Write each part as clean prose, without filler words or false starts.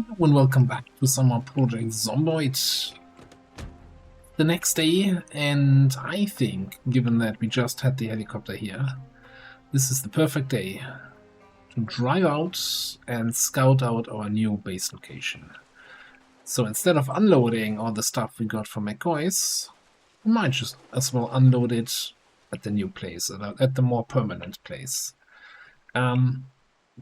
Hello and welcome back to some more Project Zomboid. The next day, and I think, given that we just had the helicopter here, this is the perfect day to drive out and scout out our new base location. So instead of unloading all the stuff we got from McCoy's, we might just as well unload it at the new place, at the more permanent place.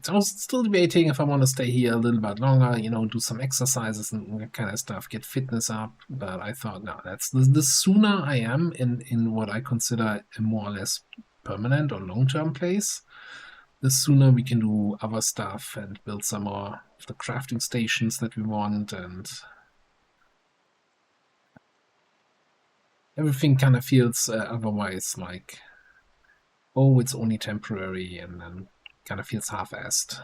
I was still debating if I want to stay here a little bit longer, you know, do some exercises and that kind of stuff, get fitness up. But I thought, no, that's the sooner I am in what I consider a more or less permanent or long-term place, the sooner we can do other stuff and build some more of the crafting stations that we want, and everything kind of feels otherwise like, oh, it's only temporary, and then kind of feels half-assed.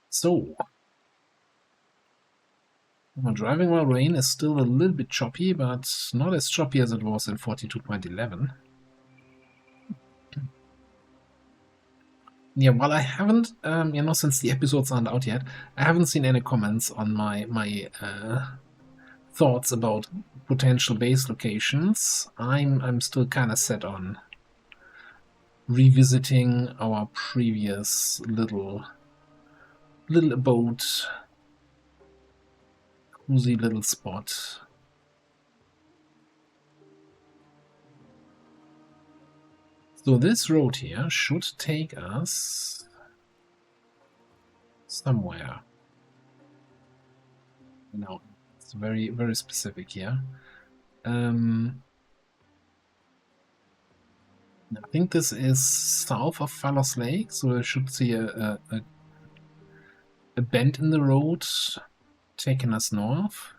So, driving while rain is still a little bit choppy, but not as choppy as it was in 42.11. Yeah, while I haven't, you know, since the episodes aren't out yet, I haven't seen any comments on my thoughts about potential base locations. I'm still kind of set on revisiting our previous little abode, cozy little spot. So this road here should take us somewhere. No, it's very, very specific here. I think this is south of Fallos Lake, so I should see a bend in the road taking us north.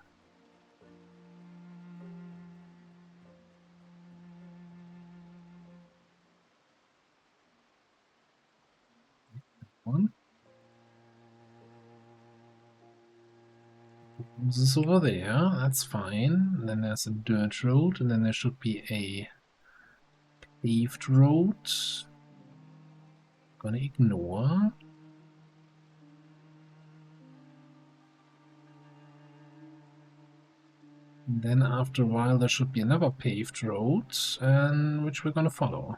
One. This is over there, that's fine. And then there's a dirt road, and then there should be a paved road. Gonna ignore. And then after a while there should be another paved road, and which we're gonna follow.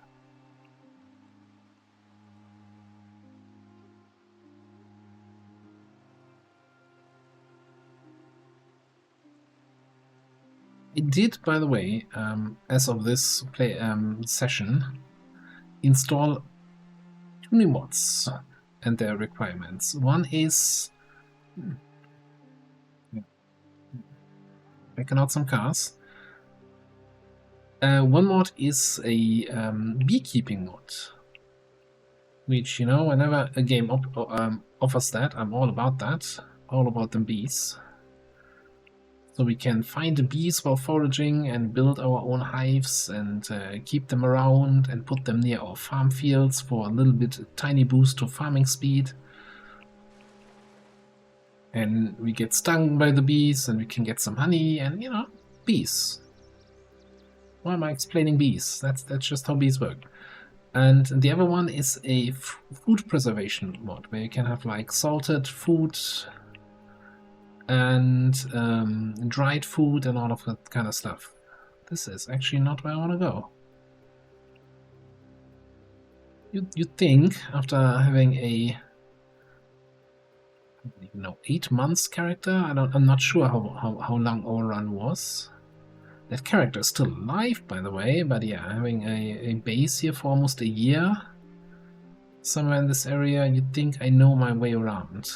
It did, by the way, as of this session, install 2 new mods and their requirements. One is checking out some cars. One mod is a beekeeping mod, which, you know, whenever a game offers that, I'm all about that, all about the bees. So we can find the bees while foraging and build our own hives and keep them around and put them near our farm fields for a little bit, a tiny boost to farming speed. And we get stung by the bees and we can get some honey and, you know, bees. Why am I explaining bees? That's just how bees work. And the other one is a food preservation mod where you can have like salted food and dried food and all of that kind of stuff. This is actually not where I want to go. You'd think after having a, I don't even know, 8 months character, I'm not sure how long our run was. That character is still alive, by the way, but yeah, having a base here for almost a year somewhere in this area, you'd think I know my way around.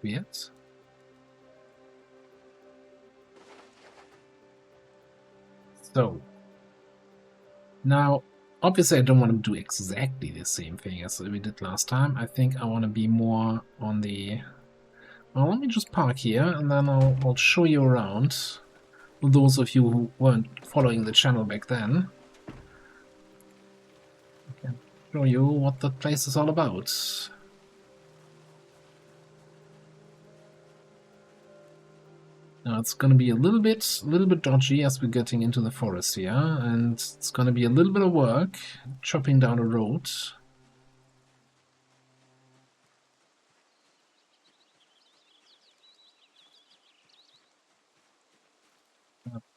Weird. So, now, obviously I don't want to do exactly the same thing as we did last time. I think I want to be more on the... Well, let me just park here, and then I'll show you around. For those of you who weren't following the channel back then, I can show you what the place is all about. Now it's going to be a little bit dodgy as we're getting into the forest here, and it's going to be a little bit of work chopping down a road.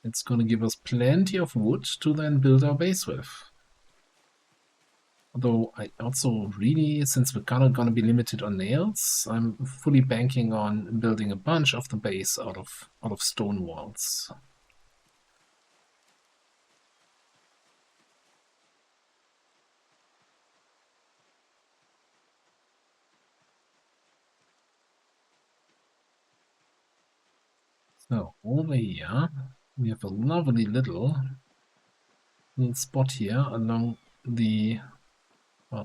It's going to give us plenty of wood to then build our base with. Although I also really, since we're kind of going to be limited on nails, I'm fully banking on building a bunch of the base out of stone walls. So over here, we have a lovely little spot here along the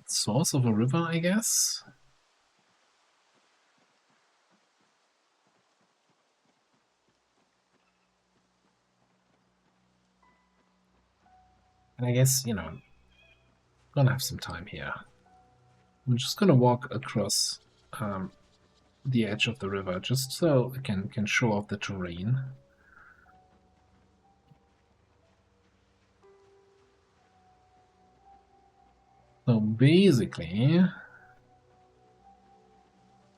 source of a river, I guess. And I guess, you know, gonna have some time here. I'm just gonna walk across the edge of the river just so I can show off the terrain. So basically,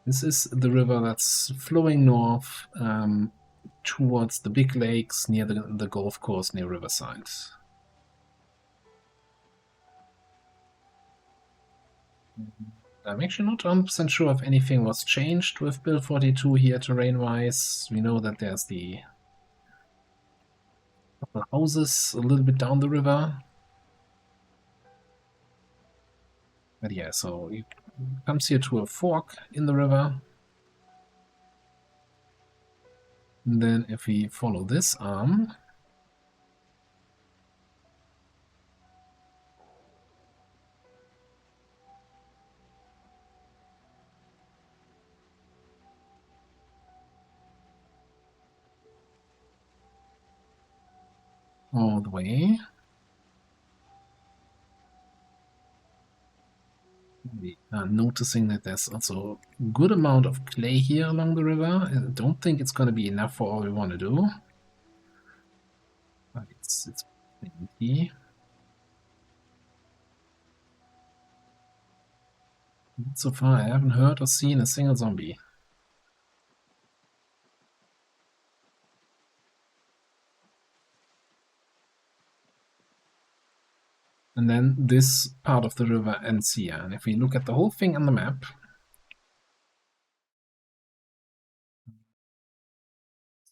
this is the river that's flowing north towards the big lakes near the golf course near Riverside. I'm actually not 100% sure if anything was changed with Build 42 here terrain-wise. We know that there's the couple houses a little bit down the river. But yeah, so it comes here to a fork in the river. And then if we follow this arm, all the way, we are noticing that there's also a good amount of clay here along the river. I don't think it's going to be enough for all we want to do. But it's plenty. So far, I haven't heard or seen a single zombie. And then this part of the river ends here. And if we look at the whole thing on the map,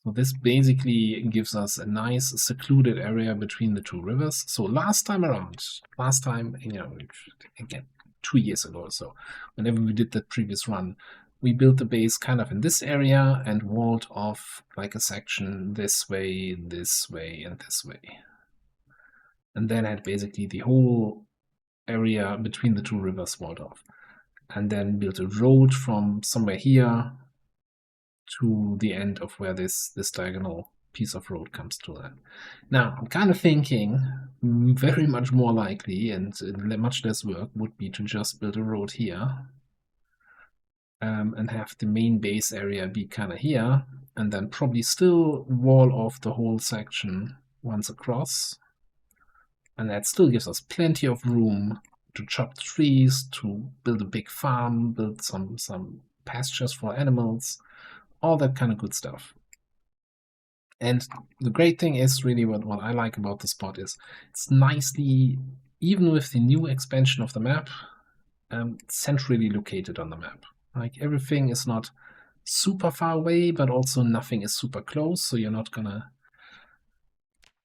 so this basically gives us a nice secluded area between the two rivers. So last time, you know, again, 2 years ago or so, whenever we did that previous run, we built the base kind of in this area and walled off like a section this way, and this way. And then had basically the whole area between the two rivers walled off. And then built a road from somewhere here to the end of where this diagonal piece of road comes to that. Now, I'm kind of thinking very much more likely and much less work would be to just build a road here and have the main base area be kind of here, and then probably still wall off the whole section once across. And that still gives us plenty of room to chop trees, to build a big farm, build some pastures for animals, all that kind of good stuff. And the great thing is really what I like about the spot is it's nicely, even with the new expansion of the map, centrally located on the map. Like everything is not super far away, but also nothing is super close, so you're not gonna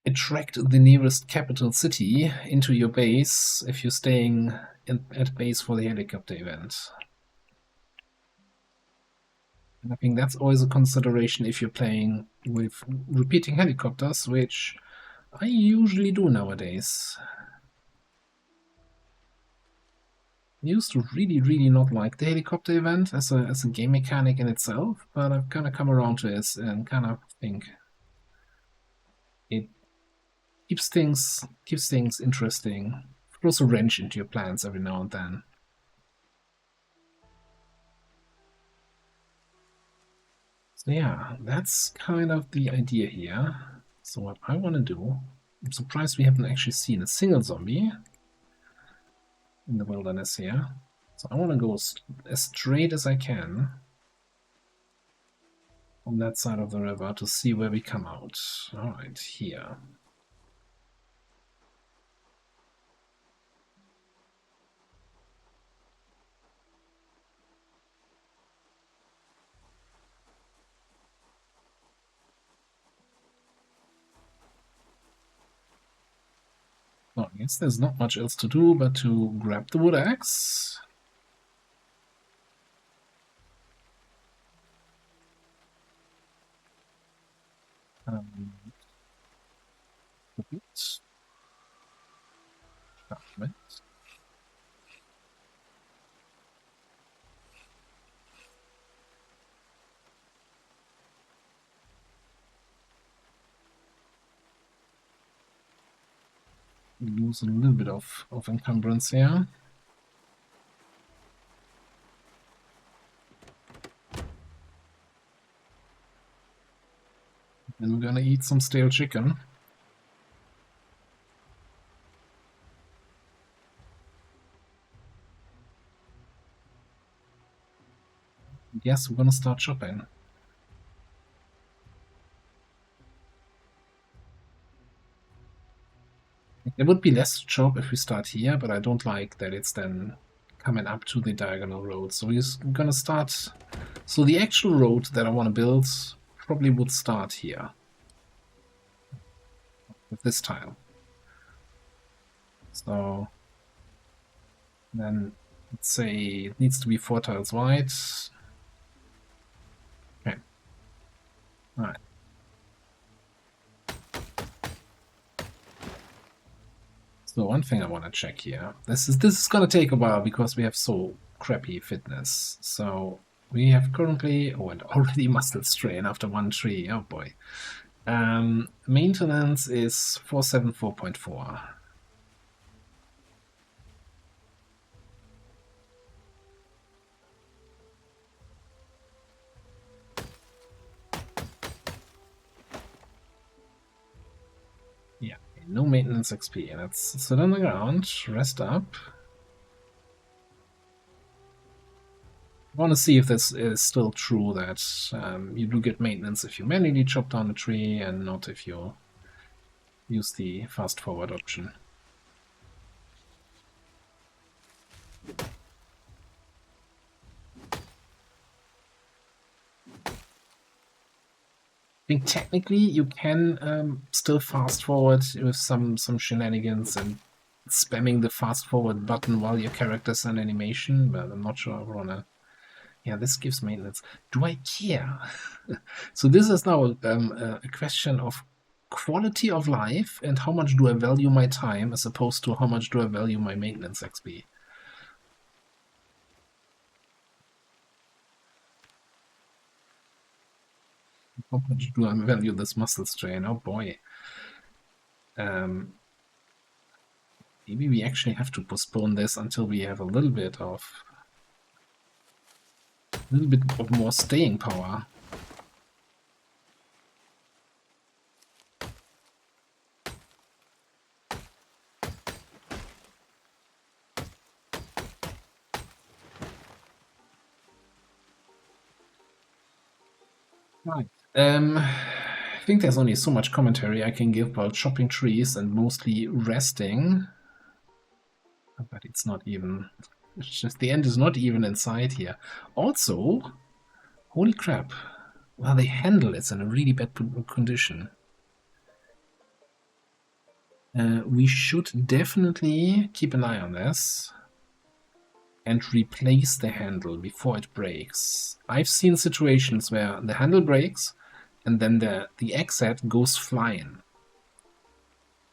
attract the nearest capital city into your base if you're staying at base for the helicopter event. And I think that's always a consideration if you're playing with repeating helicopters, which I usually do nowadays. I used to really not like the helicopter event as a game mechanic in itself, but I've kind of come around to it and kind of think it keeps things interesting. Throws a wrench into your plans every now and then. So yeah, that's kind of the idea here. So what I want to do, I'm surprised we haven't actually seen a single zombie in the wilderness here. So I want to go as straight as I can on that side of the river to see where we come out. Alright, here. Well, I guess there's not much else to do but to grab the wood axe. Oops. Sharpen it. Lose a little bit of encumbrance here. And we're gonna eat some stale chicken. Yes, we're gonna start shopping. There would be less to chop if we start here, but I don't like that it's then coming up to the diagonal road. So we're gonna start. So the actual road that I want to build probably would start here with this tile. So then let's say it needs to be 4 tiles wide. Okay. All right. So one thing I want to check here. This is gonna take a while because we have so crappy fitness. So we have currently and already muscle strain after 1 tree. Oh boy. Maintenance is 474.4. Yeah, no maintenance XP. Let's sit on the ground, rest up. I want to see if this is still true that you do get maintenance if you manually chop down a tree and not if you use the fast forward option. I think technically you can still fast forward with some shenanigans and spamming the fast forward button while your character's in animation, but I'm not sure I wanna. Yeah, this gives maintenance. Do I care? So this is now a question of quality of life and how much do I value my time as opposed to how much do I value my maintenance XP. How much do I value this muscle strain? Oh boy. Maybe we actually have to postpone this until we have a little bit of more staying power. Right. I think there's only so much commentary I can give about chopping trees and mostly resting. But it's not even. It's just the end is not even in sight here. Also, holy crap. Well, the handle is in a really bad condition. We should definitely keep an eye on this and replace the handle before it breaks. I've seen situations where the handle breaks and then the axe head goes flying.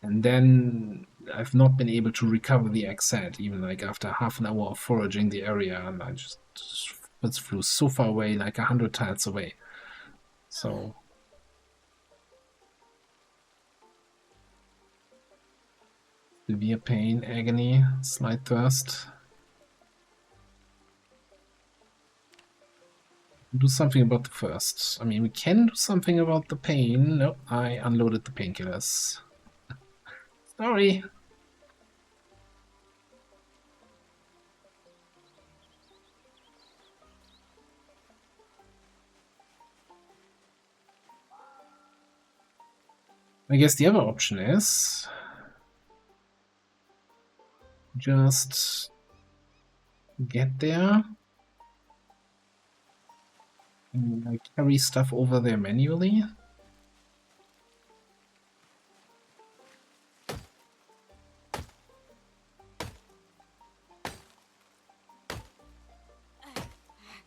And then I've not been able to recover the axe head, even like after half an hour of foraging the area, and I just flew so far away, like 100 tiles away. So severe pain, agony, slight thirst. Do something about the first. I mean, we can do something about the pain. No, I unloaded the painkillers. Sorry. I guess the other option is just get there and like carry stuff over there manually.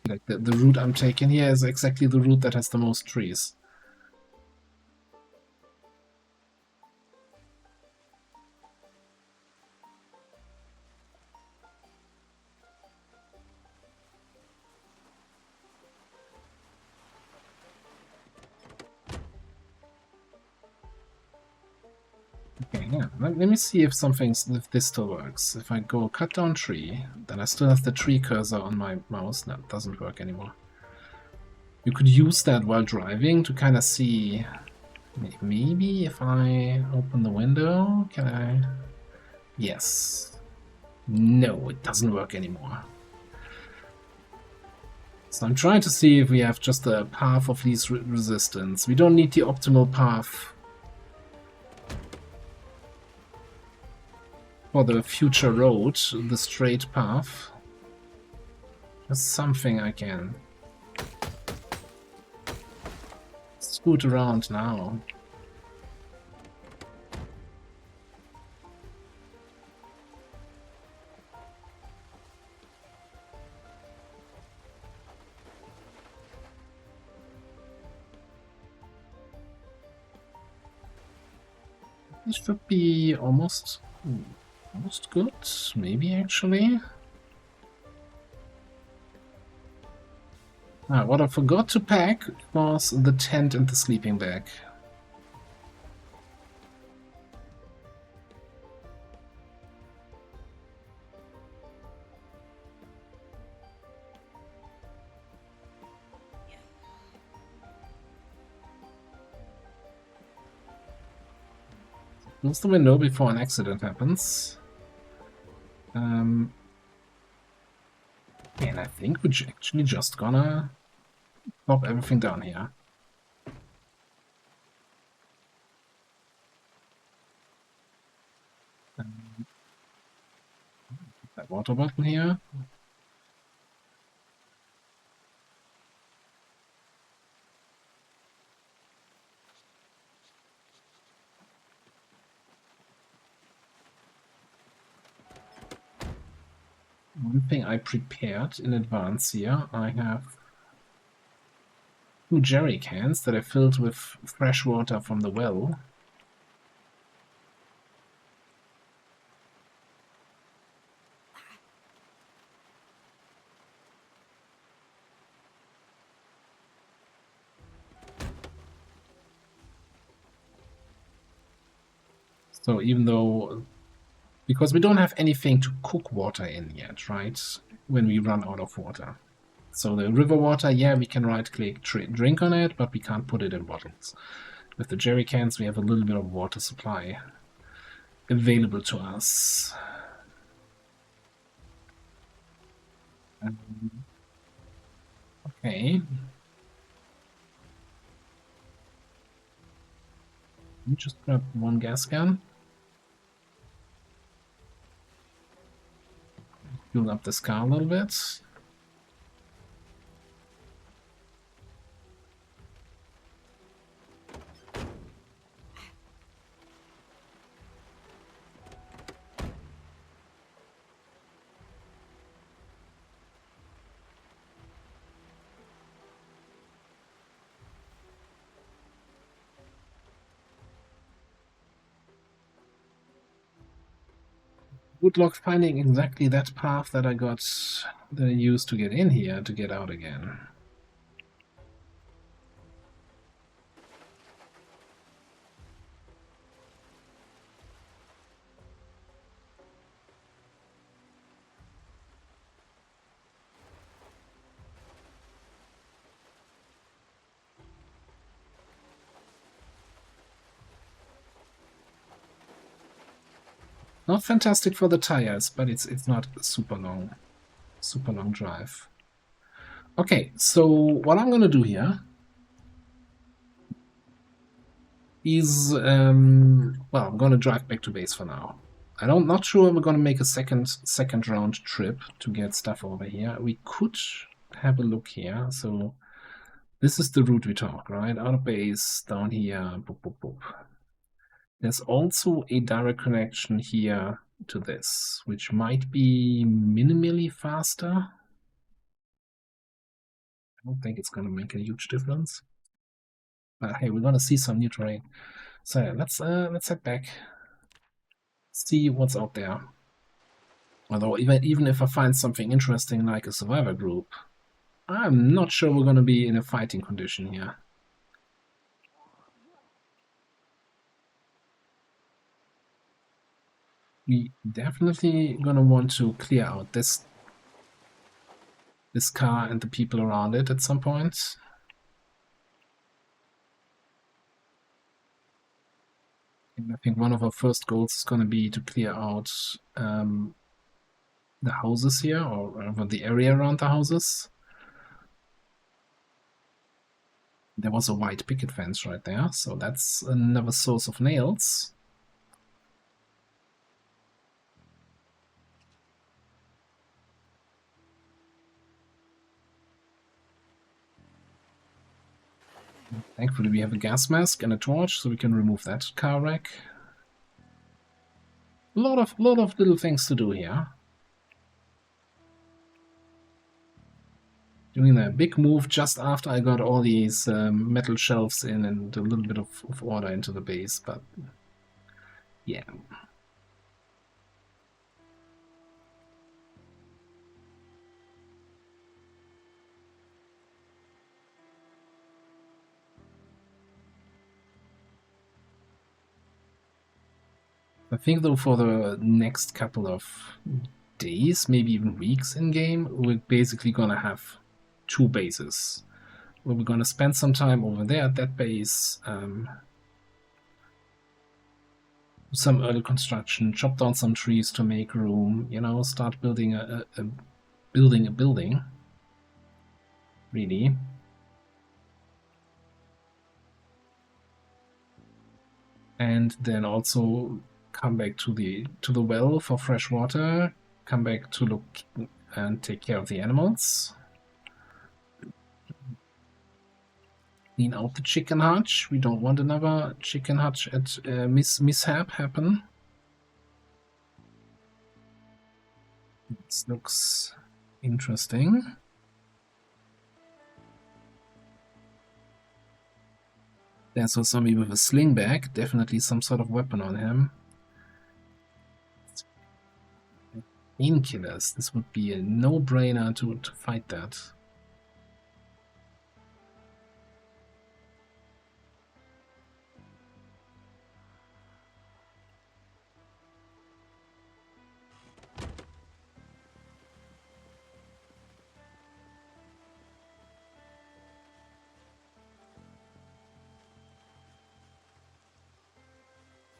Like the route I'm taking here is exactly the route that has the most trees. Okay, yeah. Let me see if if this still works. If I go cut down tree, then I still have the tree cursor on my mouse. No, it doesn't work anymore. You could use that while driving to kind of see. Maybe if I open the window, can I? Yes. No, it doesn't work anymore. So I'm trying to see if we have just a path of least resistance. We don't need the optimal path for the future road, the straight path. There's something I can scoot around now. This should be almost good, maybe actually. What I forgot to pack was the tent and the sleeping bag. Close the window before an accident happens. And I think we're actually just gonna pop everything down here. That water bottle here. One thing I prepared in advance here, I have 2 jerry cans that I filled with fresh water from the well. So even though, because we don't have anything to cook water in yet, right? When we run out of water. So the river water, yeah, we can right-click drink on it, but we can't put it in bottles. With the jerry cans, we have a little bit of water supply available to us. Okay. Let me just grab one gas can. Fuel up this car a little bit. Good luck finding exactly that path that I used to get in here to get out again. Not fantastic for the tires, but it's not a super long drive. Okay, so what I'm gonna do here is, well, I'm gonna drive back to base for now. Not sure we're gonna make a second round trip to get stuff over here. We could have a look here. So this is the route we talk, right? Out of base, down here, boop, boop, boop. There's also a direct connection here to this, which might be minimally faster. I don't think it's gonna make a huge difference. But hey, we're gonna see some new terrain. So yeah, let's head back. See what's out there. Although even if I find something interesting like a survivor group, I'm not sure we're gonna be in a fighting condition here. We definitely gonna want to clear out this car and the people around it at some point. And I think one of our first goals is gonna be to clear out the houses here, or the area around the houses. There was a white picket fence right there, so that's another source of nails. Thankfully we have a gas mask and a torch, so we can remove that car wreck. A lot of little things to do here. Doing a big move just after I got all these metal shelves in and a little bit of order into the base, but yeah. I think though for the next couple of days, maybe even weeks in game, we're basically gonna have two bases. Where we're gonna spend some time over there at that base, some early construction, chop down some trees to make room, you know, start building a building, really. And then also come back to the well for fresh water, come back to look and take care of the animals. Clean out the chicken hutch. We don't want another chicken hutch at mishap happen. This looks interesting. There's a zombie with a sling bag, definitely some sort of weapon on him. Painkillers, this would be a no-brainer to fight that.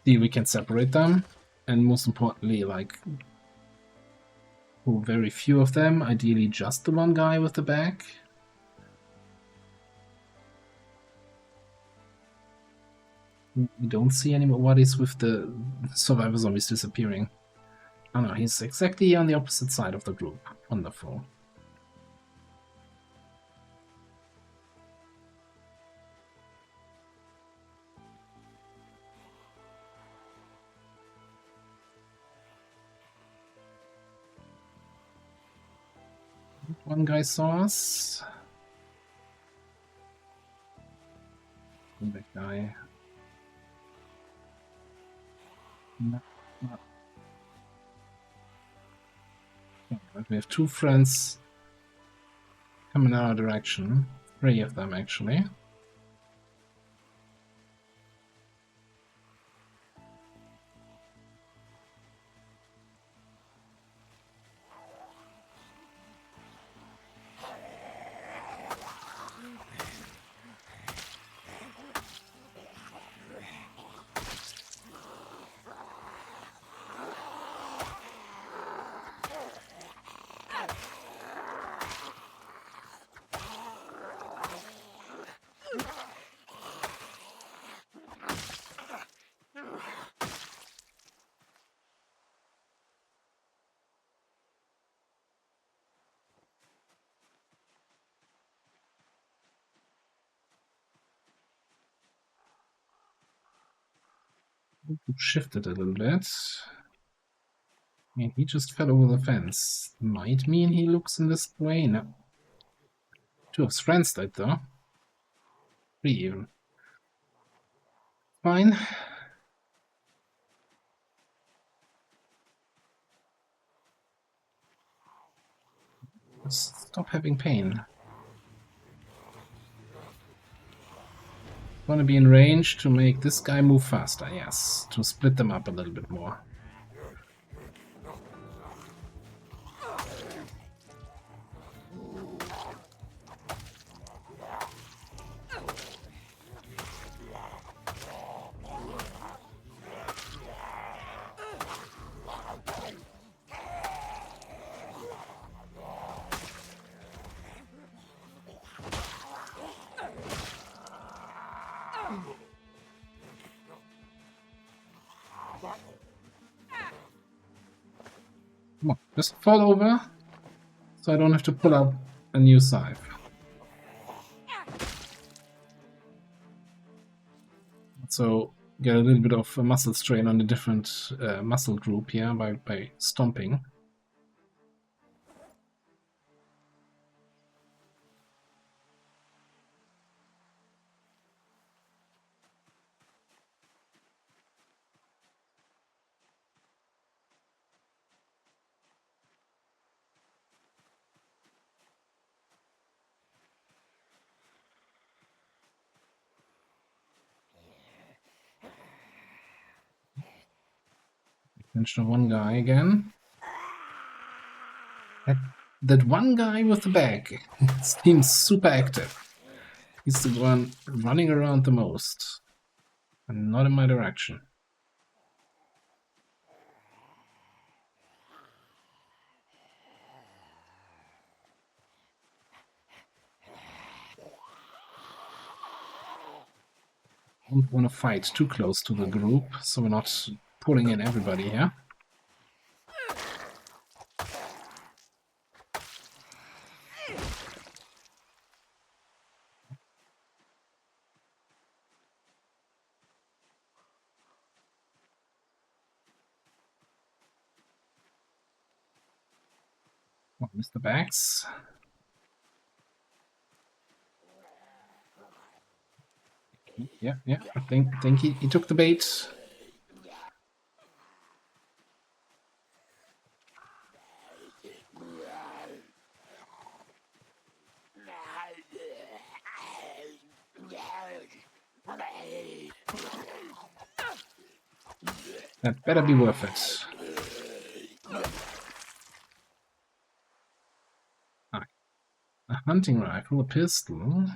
See, we can separate them, and most importantly, like, very few of them, ideally just the one guy with the bag. We don't see any more. What is with the survivor zombies disappearing? Oh no, he's exactly on the opposite side of the group. Wonderful. One guy saw us. That guy. No. We have two friends coming in our direction. 3 of them, actually. Shifted a little bit. I mean, he just fell over the fence. Might mean he looks in this way. No. Two of his friends died, though. Three even. Fine. Stop having pain. Want to be in range to make this guy move faster, yes. To split them up a little bit more. Come on, just fall over, so I don't have to pull up a new scythe. So get a little bit of a muscle strain on a different muscle group here by stomping. Mention one guy again. That one guy with the bag seems super active. He's the one running around the most. And not in my direction. I don't want to fight too close to the group, so we're not pulling in everybody here. Oh, Mr. Bags. Yeah, I think he took the bait. That better be worth it. A hunting rifle, a pistol,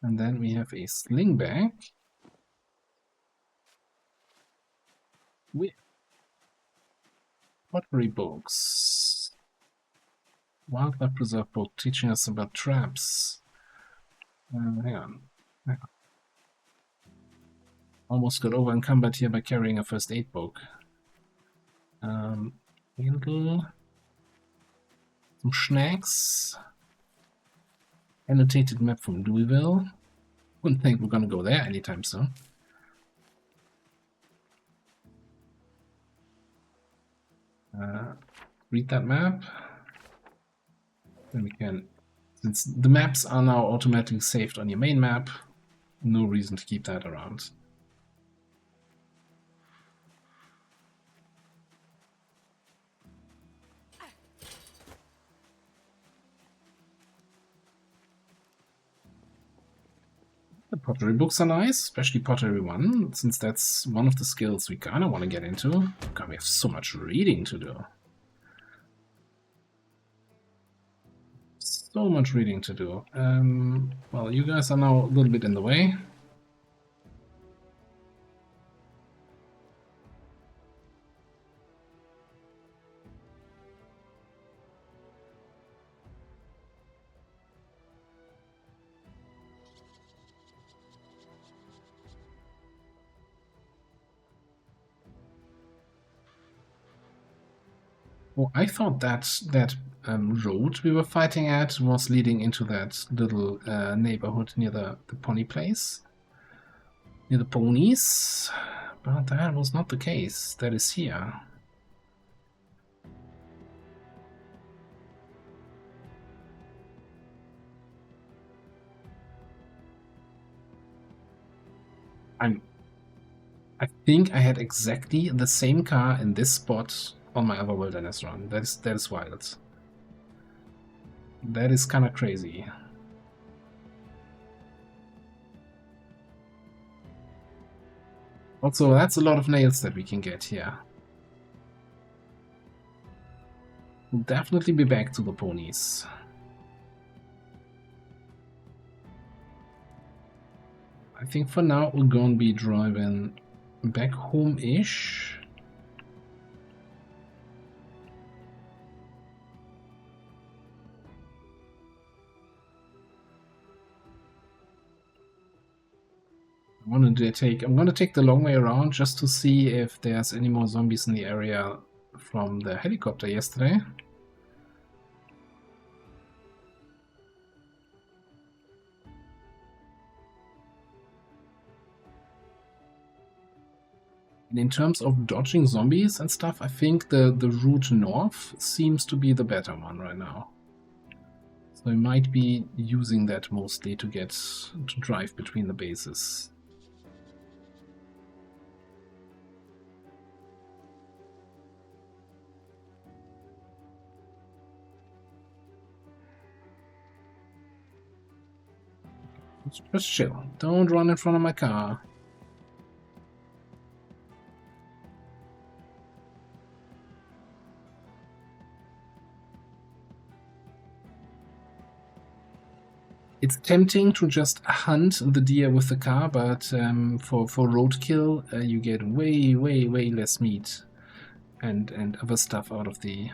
and then we have a sling bag. Pottery books. Wildlife preserve book teaching us about traps. Hang on. Almost got over encumbered here by carrying a first aid book. Handle. Some snacks. Annotated map from Louisville. Wouldn't think we're gonna go there anytime soon. Read that map. Then we can, since the maps are now automatically saved on your main map, no reason to keep that around. The pottery books are nice, especially pottery 1, since that's one of the skills we kind of want to get into. God, we have so much reading to do. So much reading to do. Well, you guys are now a little bit in the way. Oh, I thought that road we were fighting at was leading into that little neighborhood near the pony place. Near the ponies. But that was not the case. That is here. I think I had exactly the same car in this spot on my other wilderness run. That is wild. That is kind of crazy. Also, that's a lot of nails that we can get here. We'll definitely be back to the ponies. I think for now we're gonna be driving back home-ish. I'm gonna take the long way around just to see if there's any more zombies in the area from the helicopter yesterday. And in terms of dodging zombies and stuff, I think the route north seems to be the better one right now. So I might be using that mostly to drive between the bases. Just chill. Don't run in front of my car. It's tempting to just hunt the deer with the car, but for roadkill, you get way less meat and other stuff out of the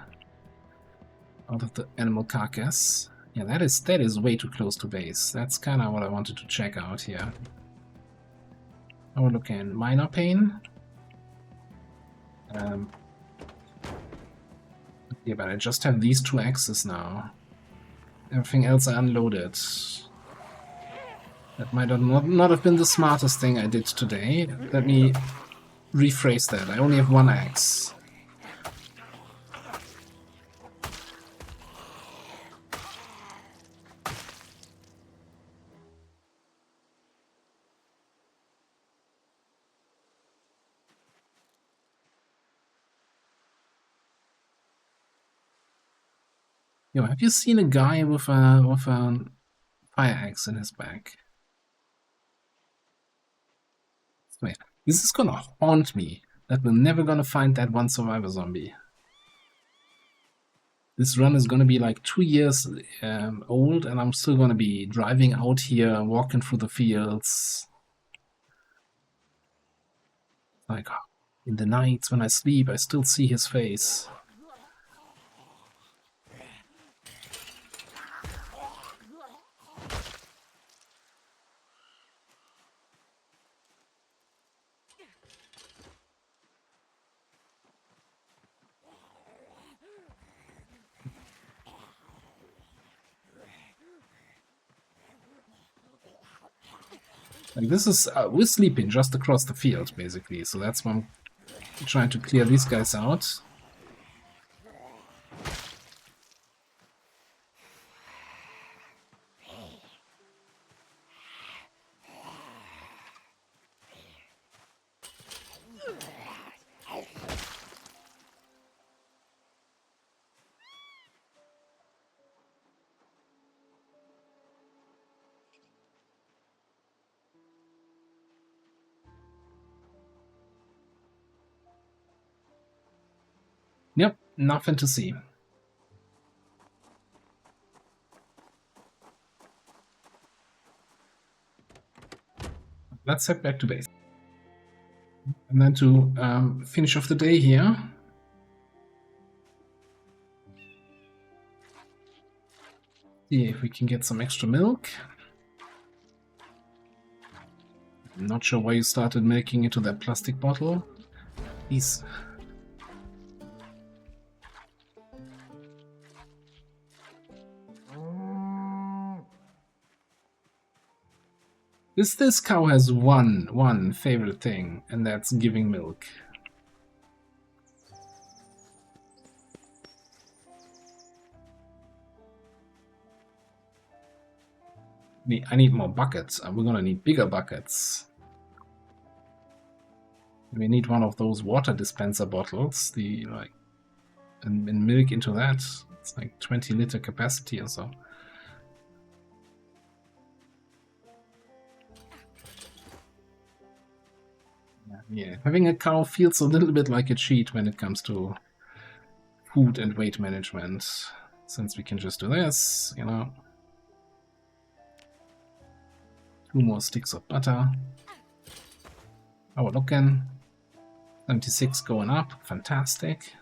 animal carcass. Yeah, that is way too close to base. That's kind of what I wanted to check out here. Oh, look in minor pain. Yeah, but I just have these two axes now. Everything else I unloaded. That might not have been the smartest thing I did today. Let me rephrase that. I only have one axe. Yo, have you seen a guy with a fire axe in his back? Wait, this is gonna haunt me. That we're never gonna find that one survivor zombie. This run is gonna be like 2 years old, and I'm still gonna be driving out here, walking through the fields. Like, in the nights when I sleep, I still see his face. Like, this is, we're sleeping just across the field, basically, so that's why I'm trying to clear these guys out. Yep, nothing to see. Let's head back to base. And then to finish off the day here, see if we can get some extra milk. I'm not sure why you started milking into that plastic bottle. Please. This cow has one favorite thing, and that's giving milk. I need more buckets, and we're gonna need bigger buckets. We need one of those water dispenser bottles, and milk into that. It's like 20-liter capacity or so. Yeah, having a cow feels a little bit like a cheat when it comes to food and weight management, since we can just do this, you know. 2 more sticks of butter. Oh, looking. 76 going up, fantastic.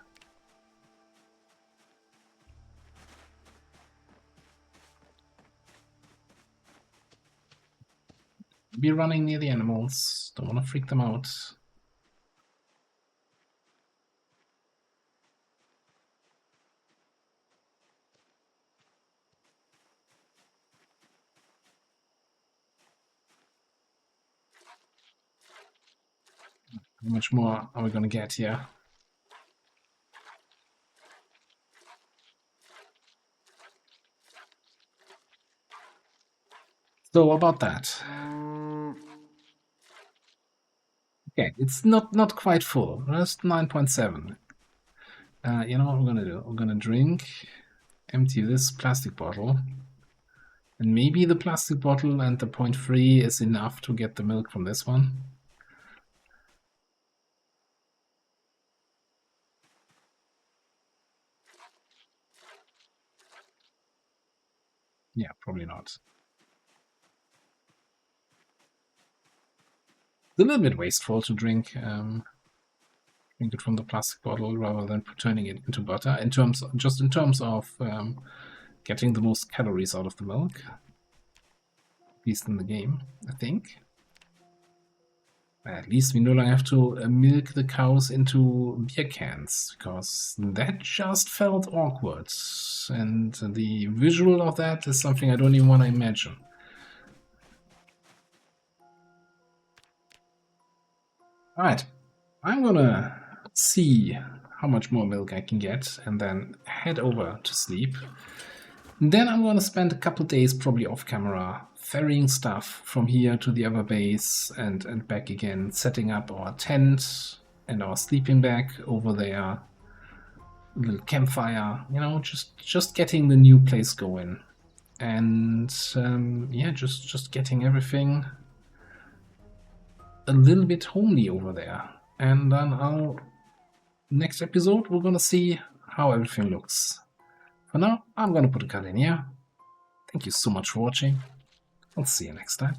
Be running near the animals, don't want to freak them out. How much more are we going to get here? So about that. Okay, it's not quite full. Just 9.7. You know what we're gonna do? We're gonna drink, empty this plastic bottle, and maybe the plastic bottle and the 0.3 is enough to get the milk from this one. Yeah, probably not. It's a little bit wasteful to drink it from the plastic bottle rather than turning it into butter. In terms of getting the most calories out of the milk, at least in the game, I think. At least we no longer have to milk the cows into beer cans, because that just felt awkward. And the visual of that is something I don't even want to imagine. Alright, I'm gonna see how much more milk I can get and then head over to sleep. Then I'm gonna spend a couple days probably off camera ferrying stuff from here to the other base and back again, setting up our tent and our sleeping bag over there, a little campfire, you know, just getting the new place going. And yeah, just getting everything a little bit homely over there. And then next episode we're gonna see how everything looks. For now, I'm gonna put a cut in here. Thank you so much for watching. I'll see you next time.